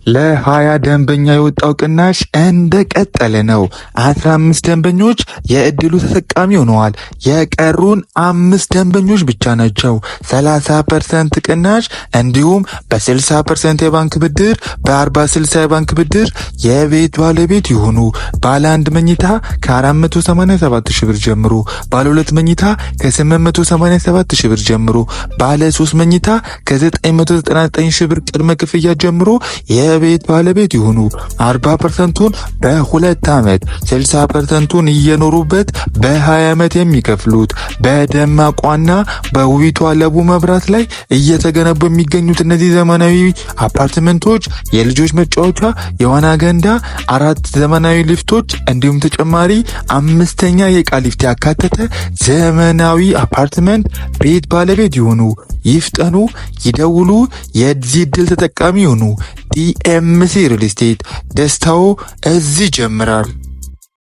ለ20 ደንበኛ የወጣው ቅናሽ እንደቀጠለ ነው። 15 ደንበኞች የእድሉ ተጠቃሚ ሆነዋል። የቀሩን 5 ደንበኞች ብቻ ናቸው። 30% ቅናሽ እንዲሁም በ60% የባንክ ብድር፣ በ40/60 የባንክ ብድር የቤት ባለቤት ይሁኑ። ባለ 1 መኝታ ከ487 ሺህ ብር ጀምሮ፣ ባለ 2 መኝታ ከ887 ሺህ ብር ጀምሮ፣ ባለ 3 መኝታ ከ999 ሺህ ብር ቅድመ ክፍያ ጀምሮ የቤት ባለቤት ይሁኑ። 40%ቱን በ2 ዓመት፣ 60%ቱን እየኖሩበት በ20 ዓመት የሚከፍሉት በደማቋና በውቢቷ ለቡ መብራት ላይ እየተገነቡ የሚገኙት እነዚህ ዘመናዊ አፓርትመንቶች የልጆች መጫወቻ፣ የዋና ገንዳ፣ 4 ዘመናዊ ሊፍቶች እንዲሁም ተጨማሪ 5ኛ የዕቃ ሊፍት ያካተተ ዘመናዊ አፓርትመንት ቤት ባለቤት ይሁኑ። ይፍጠኑ፣ ይደውሉ፣ የዚህ ዕድል ተጠቃሚ ይሁኑ። ዲኤምሲ ሪል ስቴት፣ ደስታው እዚህ ይጀምራል።